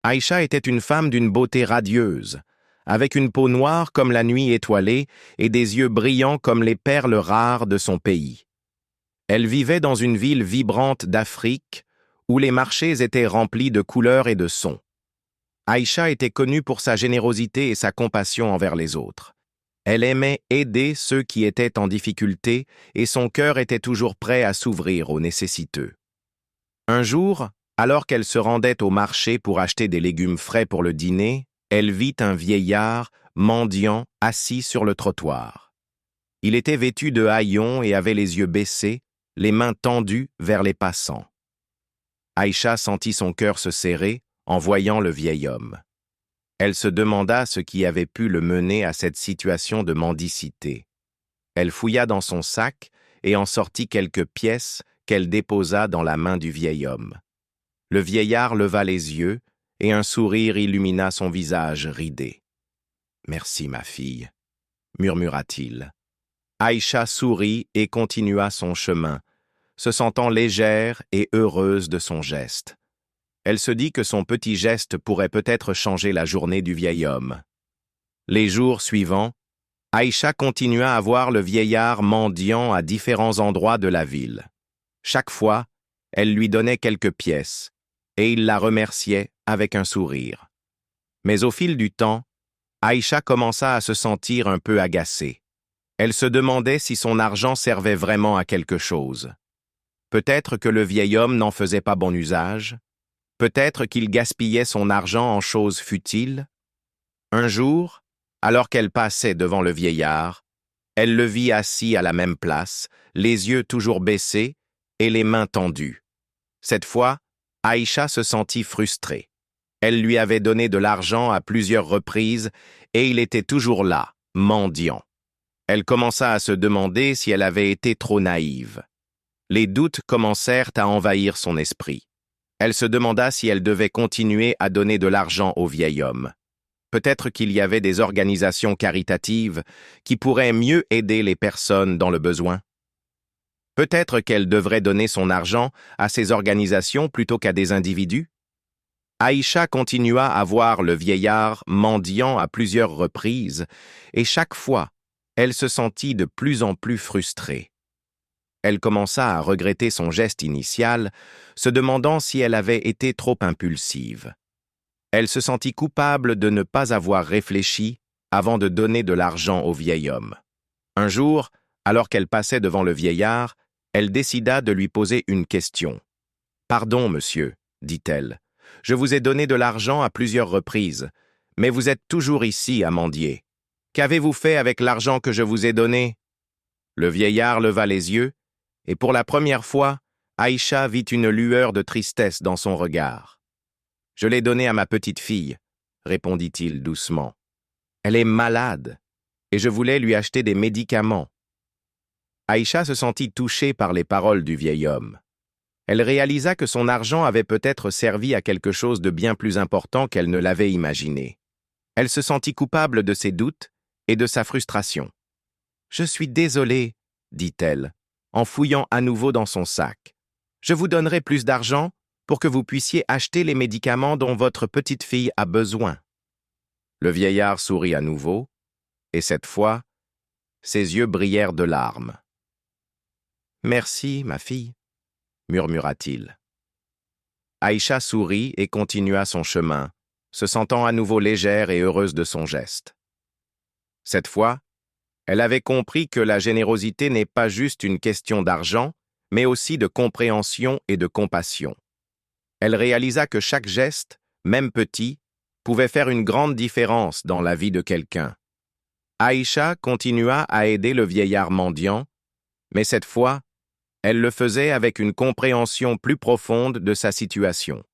Aïcha était une femme d'une beauté radieuse, avec une peau noire comme la nuit étoilée et des yeux brillants comme les perles rares de son pays. Elle vivait dans une ville vibrante d'Afrique, où les marchés étaient remplis de couleurs et de sons. Aïcha était connue pour sa générosité et sa compassion envers les autres. Elle aimait aider ceux qui étaient en difficulté et son cœur était toujours prêt à s'ouvrir aux nécessiteux. Un jour, alors qu'elle se rendait au marché pour acheter des légumes frais pour le dîner, elle vit un vieillard, mendiant, assis sur le trottoir. Il était vêtu de haillons et avait les yeux baissés, les mains tendues vers les passants. Aïcha sentit son cœur se serrer en voyant le vieil homme. Elle se demanda ce qui avait pu le mener à cette situation de mendicité. Elle fouilla dans son sac et en sortit quelques pièces qu'elle déposa dans la main du vieil homme. Le vieillard leva les yeux et un sourire illumina son visage ridé. « Merci, ma fille, » murmura-t-il. Aïcha sourit et continua son chemin, se sentant légère et heureuse de son geste. Elle se dit que son petit geste pourrait peut-être changer la journée du vieil homme. Les jours suivants, Aïcha continua à voir le vieillard mendiant à différents endroits de la ville. Chaque fois, elle lui donnait quelques pièces, et il la remerciait avec un sourire. Mais au fil du temps, Aïcha commença à se sentir un peu agacée. Elle se demandait si son argent servait vraiment à quelque chose. Peut-être que le vieil homme n'en faisait pas bon usage. Peut-être qu'il gaspillait son argent en choses futiles. Un jour, alors qu'elle passait devant le vieillard, elle le vit assis à la même place, les yeux toujours baissés et les mains tendues. Cette fois, Aïcha se sentit frustrée. Elle lui avait donné de l'argent à plusieurs reprises et il était toujours là, mendiant. Elle commença à se demander si elle avait été trop naïve. Les doutes commencèrent à envahir son esprit. Elle se demanda si elle devait continuer à donner de l'argent au vieil homme. Peut-être qu'il y avait des organisations caritatives qui pourraient mieux aider les personnes dans le besoin. Peut-être qu'elle devrait donner son argent à ces organisations plutôt qu'à des individus. Aïcha continua à voir le vieillard mendiant à plusieurs reprises, et chaque fois, elle se sentit de plus en plus frustrée. Elle commença à regretter son geste initial, se demandant si elle avait été trop impulsive. Elle se sentit coupable de ne pas avoir réfléchi avant de donner de l'argent au vieil homme. Un jour, alors qu'elle passait devant le vieillard, elle décida de lui poser une question. « Pardon, monsieur, » dit-elle, « je vous ai donné de l'argent à plusieurs reprises, mais vous êtes toujours ici à mendier. Qu'avez-vous fait avec l'argent que je vous ai donné ?» Le vieillard leva les yeux, et pour la première fois, Aïcha vit une lueur de tristesse dans son regard. « Je l'ai donné à ma petite fille, » répondit-il doucement. « Elle est malade, et je voulais lui acheter des médicaments. » Aïcha se sentit touchée par les paroles du vieil homme. Elle réalisa que son argent avait peut-être servi à quelque chose de bien plus important qu'elle ne l'avait imaginé. Elle se sentit coupable de ses doutes et de sa frustration. « Je suis désolée, » dit-elle, en fouillant à nouveau dans son sac. « Je vous donnerai plus d'argent pour que vous puissiez acheter les médicaments dont votre petite fille a besoin. » Le vieillard sourit à nouveau, et cette fois, ses yeux brillèrent de larmes. « Merci, ma fille, » murmura-t-il. Aïcha sourit et continua son chemin, se sentant à nouveau légère et heureuse de son geste. Cette fois, elle avait compris que la générosité n'est pas juste une question d'argent, mais aussi de compréhension et de compassion. Elle réalisa que chaque geste, même petit, pouvait faire une grande différence dans la vie de quelqu'un. Aïcha continua à aider le vieillard mendiant, mais cette fois, elle le faisait avec une compréhension plus profonde de sa situation.